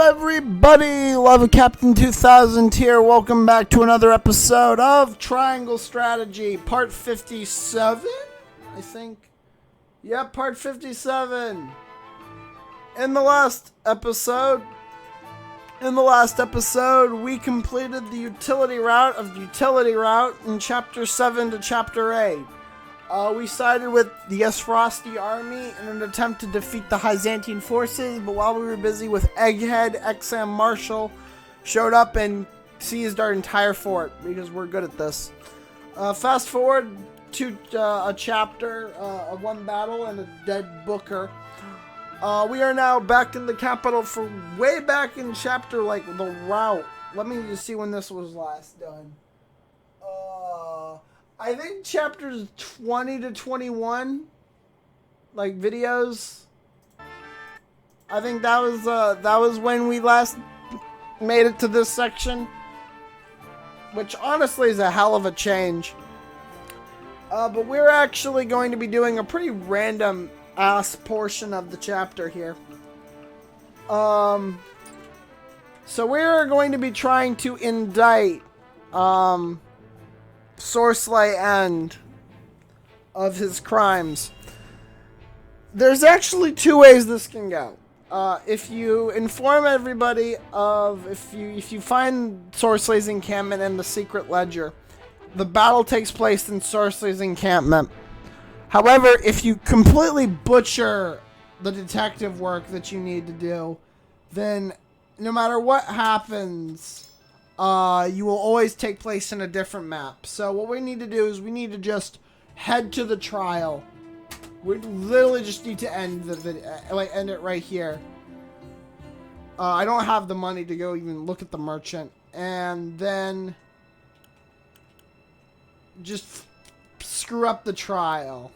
everybody, Love Captain 2000 here. Welcome back to another episode of Triangle Strategy, part 57, I think. Yep, part 57. In the last episode, we completed the utility route in chapter 7 to chapter 8. We sided with the Frosty army in an attempt to defeat the Byzantine forces, but while we were busy with Egghead, Exam Marshall showed up and seized our entire fort, because we're good at this. Fast forward to a chapter of one battle and a dead Booker. We are now back in the capital for way back in chapter, the route. Let me just see when this was last done. I think chapters 20 to 21, videos. I think that was when we last made it to this section, which honestly is a hell of a change. But we're actually going to be doing a pretty random ass portion of the chapter here. So we're going to be trying to indict SORESELY end of his crimes. There's actually two ways this can go. If you inform everybody of if you find SORESELY's encampment in the secret ledger, the battle takes place in SORESELY's encampment. However, if you completely butcher the detective work that you need to do, then no matter what happens, you will always take place in a different map. So what we need to do is we need to just head to the trial. We literally just need to end the video, end it right here. I don't have the money to go even look at the merchant, and then just screw up the trial.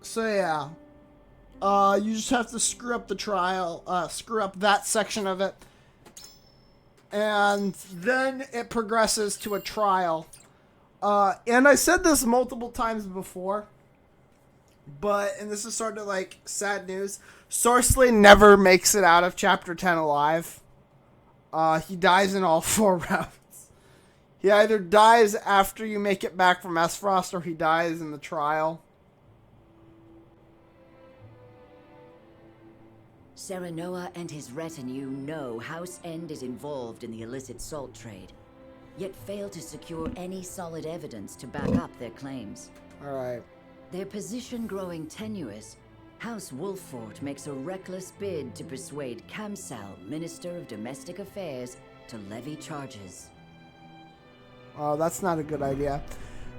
So yeah, you just have to screw up the trial, screw up that section of it, and then it progresses to a trial. And I said this multiple times before, and this is sort of sad news. SORESELY never makes it out of chapter 10 alive. He dies in all 4 rounds. He either dies after you make it back from Frost, or he dies in the trial. Serenoa and his retinue know House End is involved in the illicit salt trade, yet fail to secure any solid evidence to back up their claims. Alright. Their position growing tenuous, House Wolffort makes a reckless bid to persuade Kamsal, Minister of Domestic Affairs, to levy charges. Oh, that's not a good idea.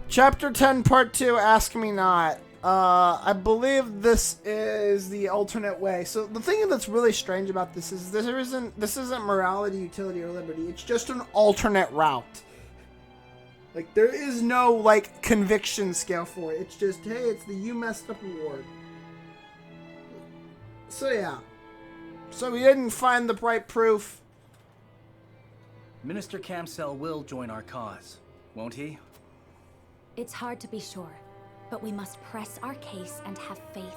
Chapter 10, Part 2, Ask Me Not. I believe this is the alternate way. So the thing that's really strange about this is this isn't morality, utility, or liberty. It's just an alternate route. There is no conviction scale for it. It's just, hey, it's the you messed up award. So yeah. So we didn't find the right proof. Minister Kamsal will join our cause, won't he? It's hard to be sure, but we must press our case and have faith.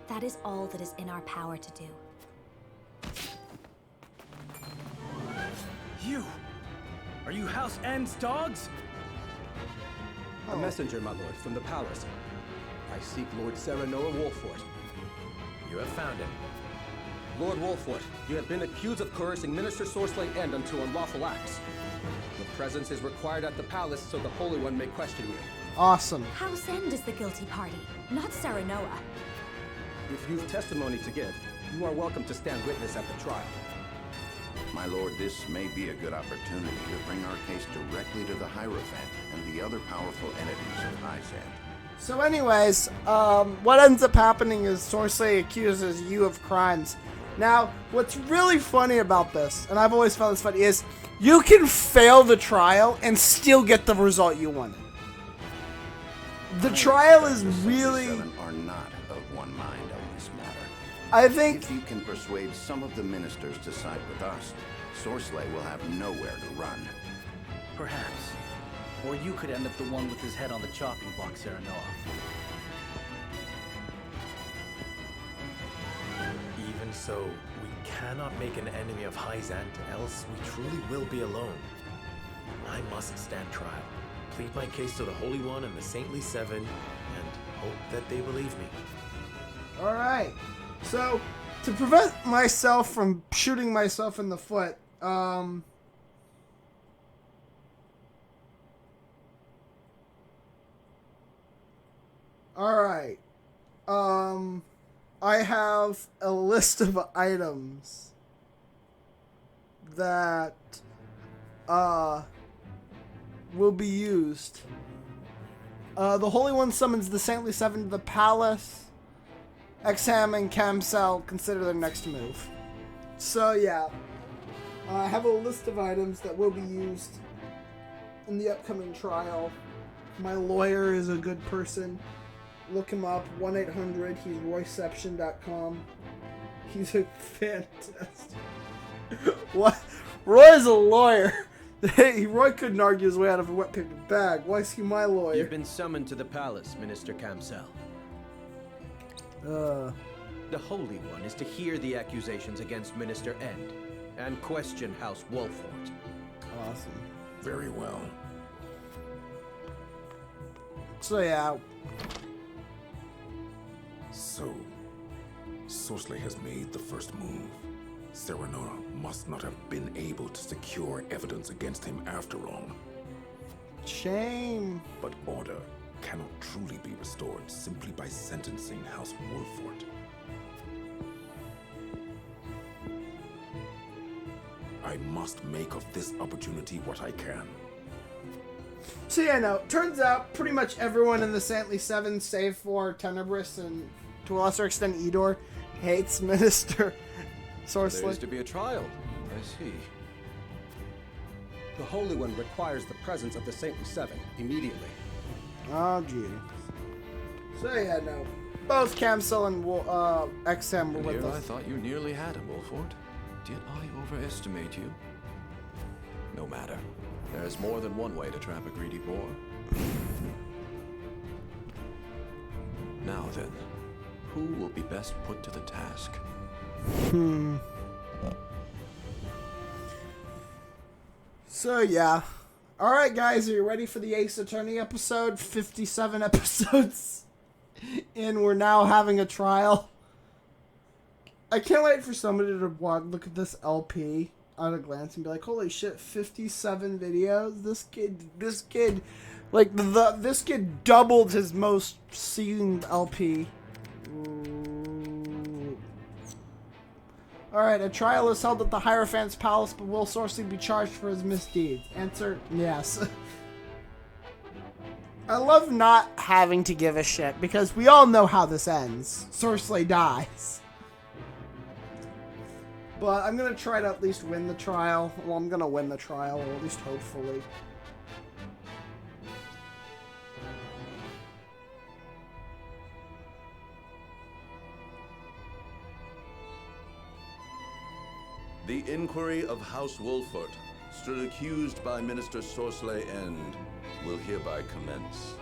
That is all that is in our power to do. You! Are you House End's dogs? A messenger, my lord, from the palace. I seek Lord Serenoa Wolffort. You have found him. Lord Wolffort, you have been accused of coercing Minister SORESELY End unto unlawful acts. Your presence is required at the palace so the Holy One may question you. Awesome. House End is the guilty party, not Serenoa. If you've testimony to give, you are welcome to stand witness at the trial. My lord, this may be a good opportunity to bring our case directly to the Hierophant and the other powerful entities of Hyzend. So anyways, what ends up happening is SORESELY accuses you of crimes. Now, what's really funny about this, and I've always found this funny, is you can fail the trial and still get the result you wanted. The trial is really... are not of one mind on this matter. I think... If you can persuade some of the ministers to side with us, SORESELY will have nowhere to run. Perhaps. Or you could end up the one with his head on the chopping block, Serenoa. Even so, we cannot make an enemy of Hyzant, else we truly will be alone. I must stand trial, plead my case to the Holy One and the Saintly Seven, and hope that they believe me. Alright. So, to prevent myself from shooting myself in the foot, alright. I have a list of items that will be used. The Holy One summons the Saintly Seven to the palace. Exham and Camcel consider their next move. So yeah, I have a list of items that will be used in the upcoming trial. My lawyer is a good person. Look him up, 1-800, he's royception.com. He's a fantastic... What? Roy's a lawyer. Roy couldn't argue his way out of a wet paper bag. Why is he my lawyer? You've been summoned to the palace, Minister Camcel. The Holy One is to hear the accusations against Minister End and question House Wolfort. Awesome. Very well. So yeah. So, Sorcery has made the first move. Serenoa must not have been able to secure evidence against him after all. Shame. But order cannot truly be restored simply by sentencing House Wolfort. I must make of this opportunity what I can. So yeah, no, turns out pretty much everyone in the Saintly Seven, save for Tenebris and to a lesser extent Edor, hates Minister Sorcery. There is to be a trial. I see. The Holy One requires the presence of the Saintly Seven immediately. Oh, gee. So yeah, no. Both Camcel and XM were with Here I us. thought you nearly had him, Wolfort. Did I overestimate you? No matter. There's more than one way to trap a greedy boar. Now then, who will be best put to the task? So yeah. Alright guys, are you ready for the Ace Attorney episode? 57 episodes in, we're now having a trial. I can't wait for somebody to look at this LP at a glance and be like, holy shit, 57 videos? This kid, like, this kid doubled his most seen LP. Alright, a trial is held at the Hierophant's palace, but will Sorcery be charged for his misdeeds? Answer, yes. I love not having to give a shit, because we all know how this ends. Sorcery dies. But I'm gonna try to at least win the trial. Well, I'm gonna win the trial, or at least hopefully. The inquiry of House Wolfort, stood accused by Minister Sorcery End, will hereby commence.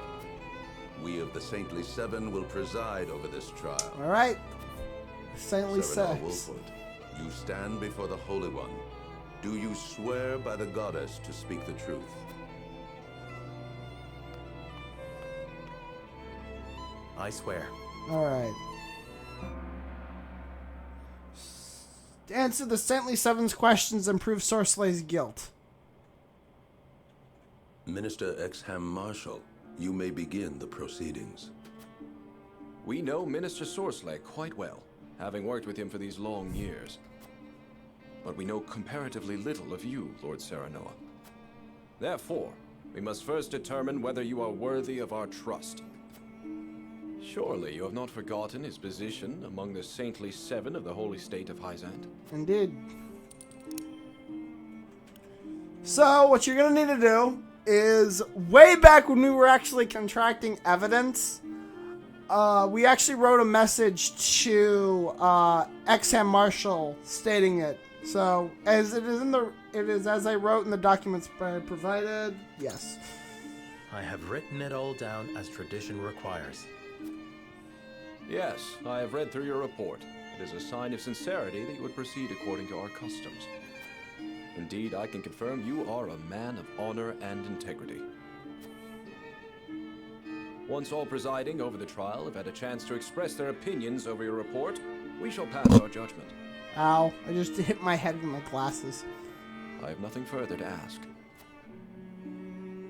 We of the Saintly Seven will preside over this trial. Alright. Saintly Serenoa Sex. Wolfort, you stand before the Holy One. Do you swear by the goddess to speak the truth? I swear. Alright. Answer the Saintly Seven's questions and prove Sorcery's guilt. Minister Exham Marshal, you may begin the proceedings. We know Minister Sorcery quite well, having worked with him for these long years. But we know comparatively little of you, Lord Serenoa. Therefore, we must first determine whether you are worthy of our trust. Surely you have not forgotten his position among the Saintly Seven of the Holy State of Hyzant? Indeed. So, what you're gonna need to do is, way back when we were actually contracting evidence, we actually wrote a message to Exham Marshal stating it. So, as it is as I wrote in the documents I provided, yes. I have written it all down as tradition requires. Yes, I have read through your report. It is a sign of sincerity that you would proceed according to our customs. Indeed, I can confirm you are a man of honor and integrity. Once all presiding over the trial have had a chance to express their opinions over your report, we shall pass our judgment. Ow, I just hit my head with my glasses. I have nothing further to ask.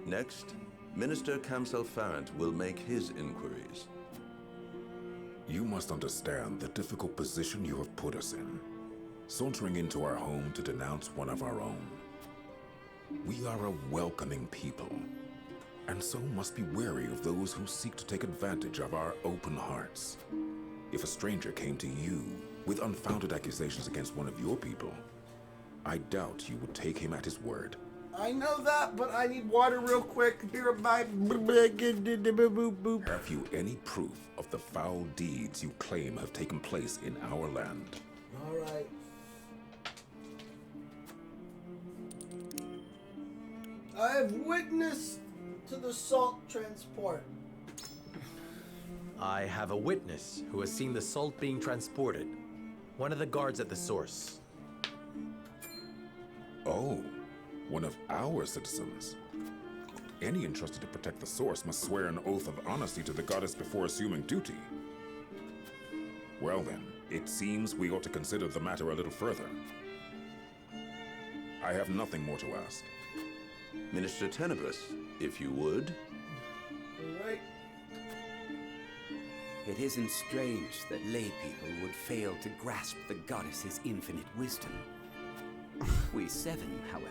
Next, Minister Kamsel Farrant will make his inquiries. You must understand the difficult position you have put us in, sauntering into our home to denounce one of our own. We are a welcoming people, and so must be wary of those who seek to take advantage of our open hearts. If a stranger came to you with unfounded accusations against one of your people, I doubt you would take him at his word. I know that, but I need water real quick. Be right back. Have you any proof of the foul deeds you claim have taken place in our land? All right. I have witnessed to the salt transport. I have a witness who has seen the salt being transported. One of the guards at the source. Oh, one of our citizens. Any entrusted to protect the source must swear an oath of honesty to the goddess before assuming duty. Well then, it seems we ought to consider the matter a little further. I have nothing more to ask. Minister Tenebrous, if you would. All right. It isn't strange that lay people would fail to grasp the goddess's infinite wisdom. We seven, however,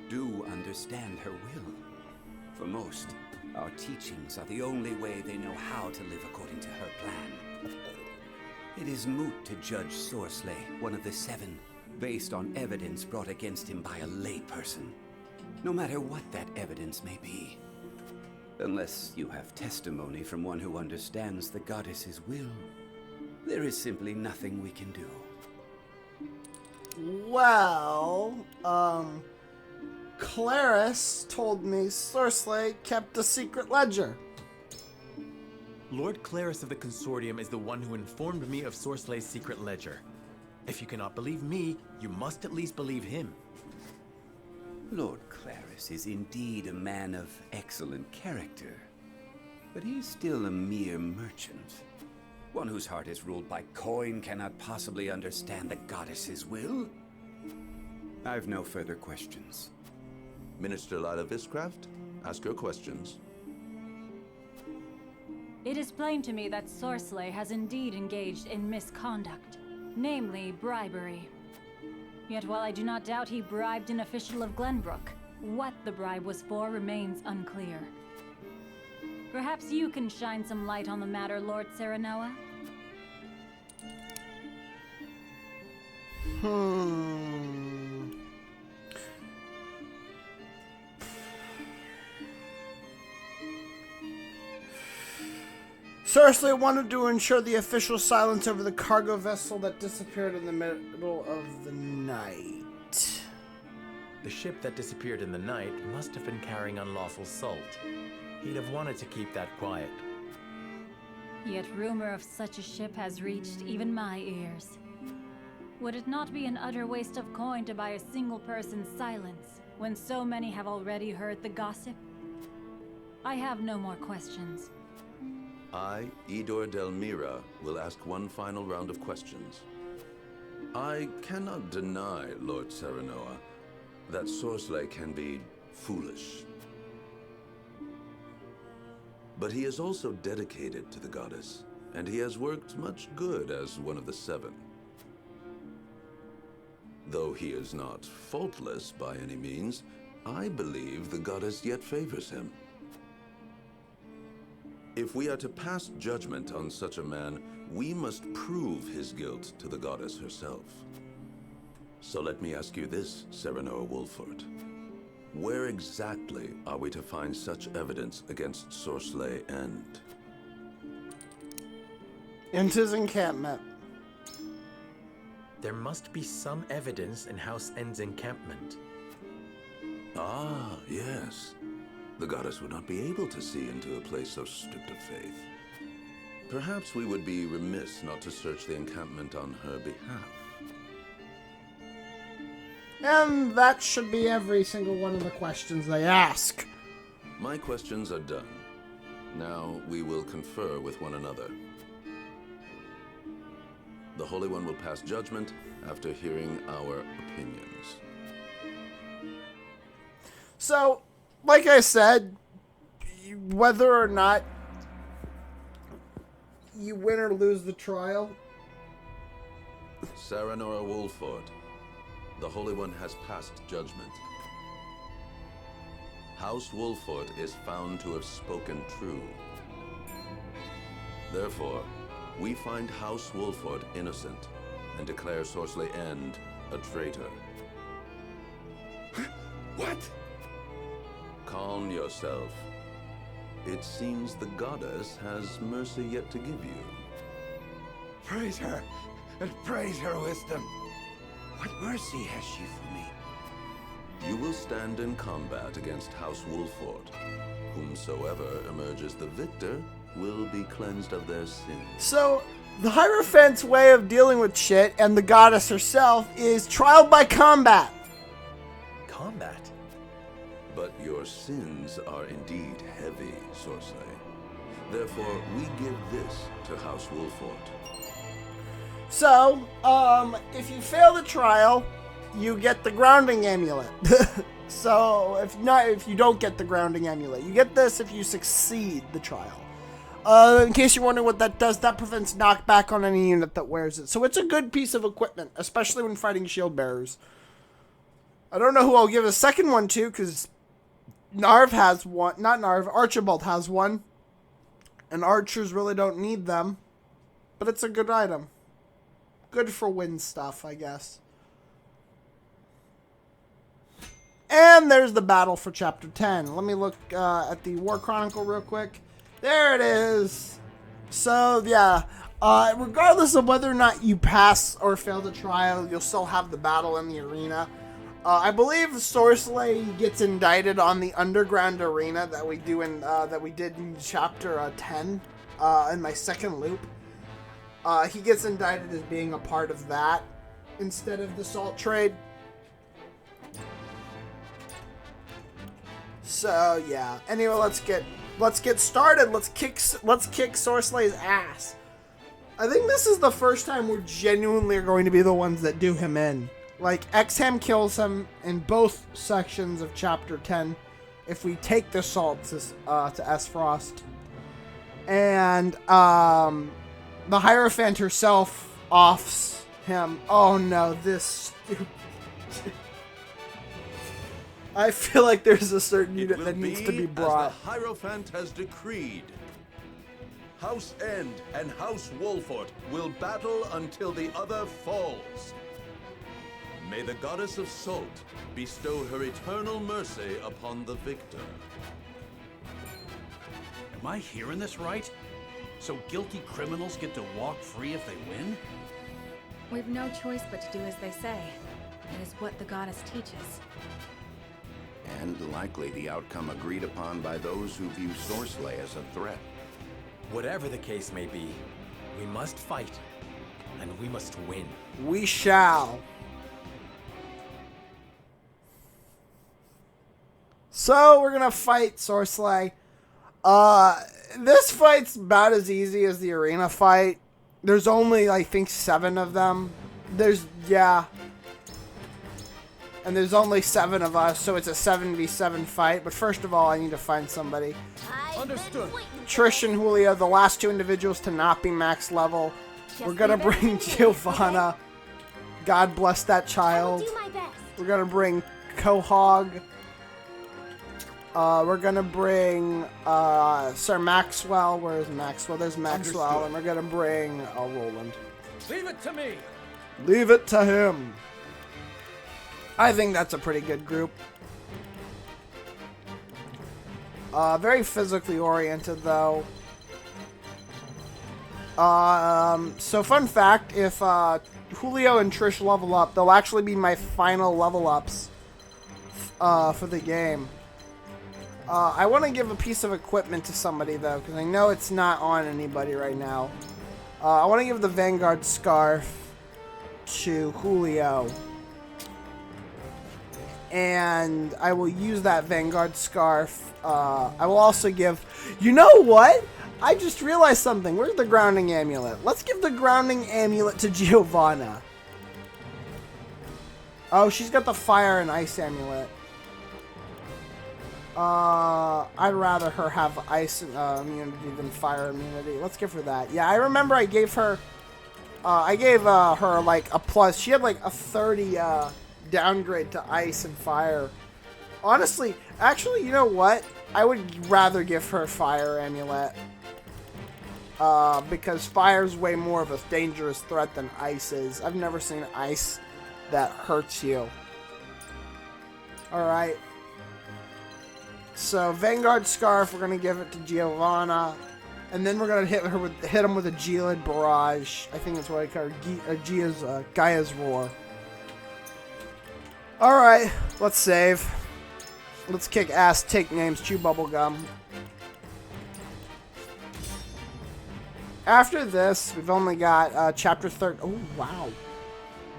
do understand her will. For most, our teachings are the only way they know how to live according to her plan. It is moot to judge SORESELY, one of the seven, based on evidence brought against him by a layperson, no matter what that evidence may be. Unless you have testimony from one who understands the goddess's will, there is simply nothing we can do. Well, Claris told me SORESELY kept a secret ledger. Lord Claris of the Consortium is the one who informed me of SORESELY's secret ledger. If you cannot believe me, you must at least believe him. Lord Claris is indeed a man of excellent character, but he's still a mere merchant. One whose heart is ruled by coin cannot possibly understand the goddess's will. I've no further questions. Minister Lila Viscraft, ask your questions. It is plain to me that SORESELY has indeed engaged in misconduct, namely bribery. Yet while I do not doubt he bribed an official of Glenbrook, what the bribe was for remains unclear. Perhaps you can shine some light on the matter, Lord Serenoa? SORESELY wanted to ensure the official silence over the cargo vessel that disappeared in the middle of the night. The ship that disappeared in the night must have been carrying unlawful salt. He'd have wanted to keep that quiet. Yet rumor of such a ship has reached even my ears. Would it not be an utter waste of coin to buy a single person's silence, when so many have already heard the gossip? I have no more questions. I, Idor Delmira, will ask one final round of questions. I cannot deny, Lord Serenoa, that SORESELY can be foolish. But he is also dedicated to the goddess, and he has worked much good as one of the seven. Though he is not faultless by any means, I believe the goddess yet favors him. If we are to pass judgment on such a man, we must prove his guilt to the goddess herself. So let me ask you this, Serenoa Wolford. Where exactly are we to find such evidence against SORESELY End? In his encampment. There must be some evidence in House End's encampment. Ah, yes. The goddess would not be able to see into a place so stripped of faith. Perhaps we would be remiss not to search the encampment on her behalf. And that should be every single one of the questions they ask. My questions are done. Now we will confer with one another. The Holy One will pass judgment after hearing our opinions. So, like I said, whether or not you win or lose the trial, Serenora Wolford, the Holy One has passed judgment. House Wolford is found to have spoken true. Therefore, we find House Wolford innocent and declare Sorcery End a traitor. What? Calm yourself. It seems the goddess has mercy yet to give you. Praise her, and praise her wisdom. What mercy has she for me? You will stand in combat against House Wolford. Whomsoever emerges the victor will be cleansed of their sins. So, the Hierophant's way of dealing with shit, and the goddess herself, is trial by combat. Combat? But your sins are indeed heavy, Sorcery. Therefore, we give this to House Wolford. So, if you fail the trial, you get the grounding amulet. So, if you don't get the grounding amulet, you get this if you succeed the trial. In case you're wondering what that does, that prevents knockback on any unit that wears it. So it's a good piece of equipment, especially when fighting shield bearers. I don't know who I'll give a second one to, because Narv has one. Not Narv, Archibald has one. And archers really don't need them. But it's a good item. Good for win stuff, I guess. And there's the battle for Chapter 10. Let me look at the War Chronicle real quick. There it is. So, yeah. Regardless of whether or not you pass or fail the trial, you'll still have the battle in the arena. I believe Sorcery gets indicted on the underground arena that we did in Chapter 10 in my second loop. He gets indicted as being a part of that instead of the salt trade. So yeah. Anyway, let's get started. Let's kick Sorcery's ass. I think this is the first time we're genuinely going to be the ones that do him in. Like, Exham kills him in both sections of Chapter 10 if we take the salt to S-Frost. And the Hierophant herself offs him. Oh no, this stupid... I feel like there's a certain unit that needs to be brought. As the Hierophant has decreed. House End and House Wolford will battle until the other falls. May the Goddess of Salt bestow her eternal mercy upon the victor. Am I hearing this right? So guilty criminals get to walk free if they win? We've no choice but to do as they say. It is what the goddess teaches. And likely the outcome agreed upon by those who view Sorcery as a threat. Whatever the case may be, we must fight, and we must win. We shall. So, we're gonna fight Sorcery. This fight's about as easy as the arena fight. There's only, I think, 7 of them. And there's only 7 of us, so it's a 7v7 fight. But first of all, I need to find somebody. Understood. Trish and Julio, the last 2 individuals to not be max level. We're gonna bring Giovanna. God bless that child. We're gonna bring Quahog. We're gonna bring Sir Maxwell. Where is Maxwell? There's Maxwell. Understood. And we're gonna bring Roland. Leave it to me! Leave it to him. I think that's a pretty good group. Very physically oriented, though. So fun fact, if Julio and Trish level up, they'll actually be my final level ups for the game. I want to give a piece of equipment to somebody, though, because I know it's not on anybody right now. I want to give the Vanguard Scarf to Julio. And I will use that Vanguard Scarf. I will also give... You know what? I just realized something. Where's the Grounding Amulet? Let's give the Grounding Amulet to Giovanna. Oh, she's got the Fire and Ice Amulet. I'd rather her have ice immunity than fire immunity. Let's give her that. Yeah, I remember I gave her, her like a plus. She had like a 30 downgrade to ice and fire. Honestly, actually, you know what? I would rather give her fire amulet. Because fire's way more of a dangerous threat than ice is. I've never seen ice that hurts you. Alright. So, Vanguard Scarf, we're going to give it to Giovanna. And then we're going to hit him with a Gelid Barrage. I think that's what I call it. Gaia's Roar. Alright, let's save. Let's kick ass, take names, chew bubblegum. After this, we've only got Chapter 30. Oh, wow.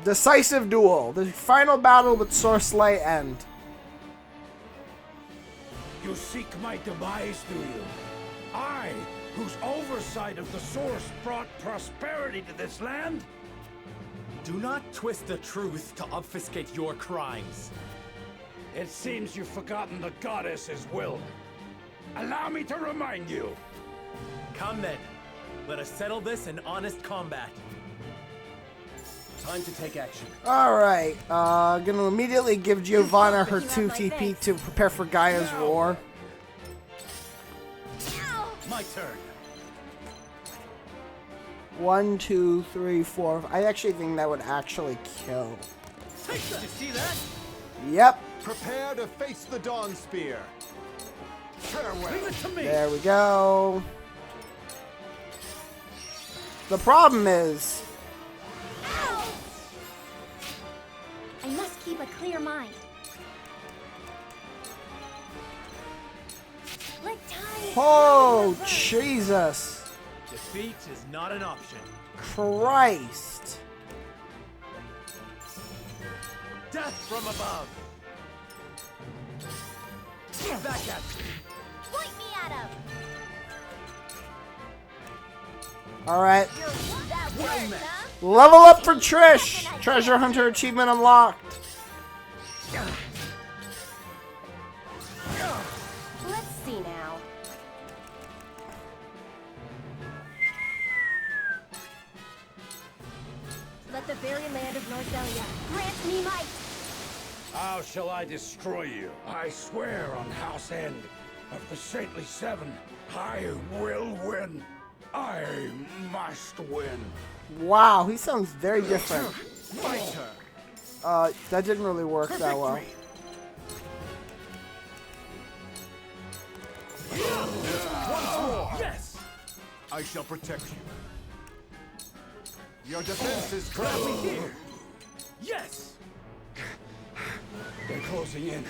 Decisive Duel. The final battle with SORESELY end. You seek my demise, do you? I, whose oversight of the source brought prosperity to this land? Do not twist the truth to obfuscate your crimes. It seems you've forgotten the goddess's will. Allow me to remind you. Come then. Let us settle this in honest combat. Time to take action. Alright, gonna immediately give Giovanna her 2 TP to prepare for Gaia's Roar. My turn. 1, 2, 3, 4. I actually think that would actually kill. Take that. Did you see that? Yep. Prepare to face the Dawn Spear. Farewell. Leave it to me. There we go. The problem is... I must keep a clear mind. Like time. Oh, Jesus. Defeat is not an option. Christ. Death from above. Back at me. Point me at him. Alright. Well met. Level up for Trish. Treasure Hunter achievement unlocked. Let's see now. Let the very land of Norzelia grant me might. How shall I destroy you? I swear on House End of the Saintly Seven, I will win. I must win. Wow, he sounds very different. My turn. That didn't really work that well. Once more. Yes. I shall protect you. Your defense is crowded Here. Yes. They're closing in.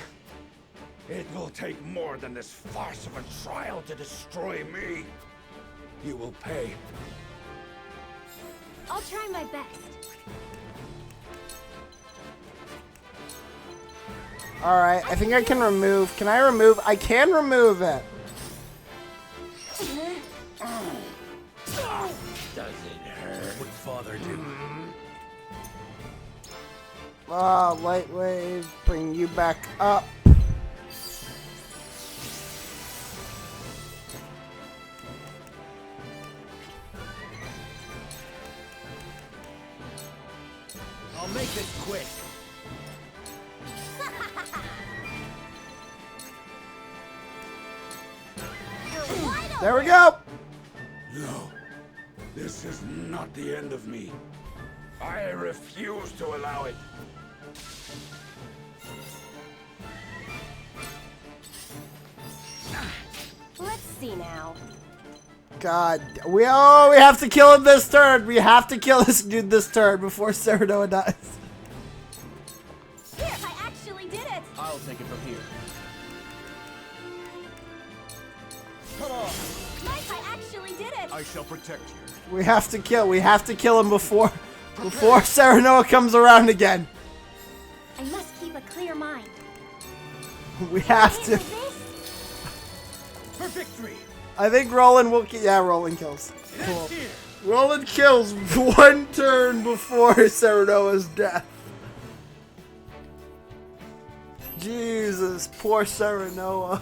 It will take more than this farce of a trial to destroy me. You will pay. I'll try my best. Alright, I think I can remove. Can I remove? I can remove it. Does it hurt? What father do? Light wave, bring you back up. I'll make this quick. There we go. No, this is not the end of me. I refuse to allow it. Let's see now. God, we have to kill him this turn. We have to kill this dude this turn before Serenoa dies. Here, I actually did it. I'll take it from here. Mike, I actually did it! I shall protect you. We have to kill him before Serenoa comes around again. I must keep a clear mind. We have to. For victory! I think Roland will Roland kills. Cool. Roland kills one turn before Serenoa's death. Jesus, poor Serenoa.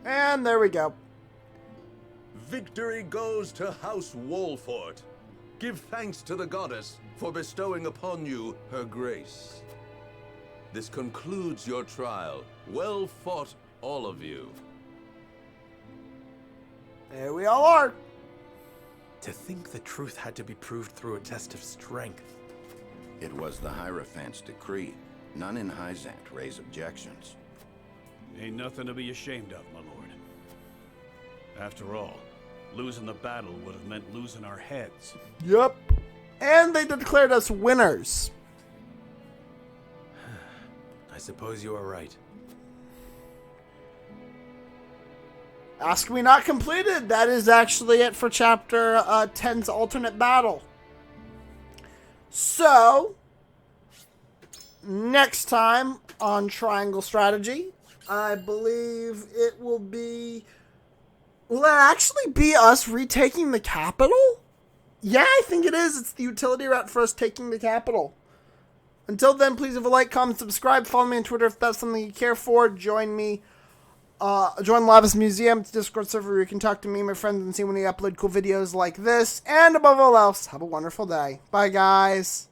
And there we go. Victory goes to House Wolfort. Give thanks to the goddess for bestowing upon you her grace. This concludes your trial. Well fought, all of you. There we all are. To think the truth had to be proved through a test of strength. It was the Hierophant's decree. None in Hyzant raise objections. Ain't nothing to be ashamed of, my lord. After all, losing the battle would have meant losing our heads. Yep. And they declared us winners. I suppose you are right. Ask Me Not completed. That is actually it for Chapter 10's alternate battle. So, next time on Triangle Strategy, I believe it will be... Will it actually be us retaking the capital? Yeah, I think it is. It's the utility route for us taking the capital. Until then, please leave a like, comment, subscribe, follow me on Twitter if that's something you care for. Join me. Join Lava's Museum. It's a Discord server where you can talk to me, my friends, and see when we upload cool videos like this. And above all else, have a wonderful day. Bye, guys.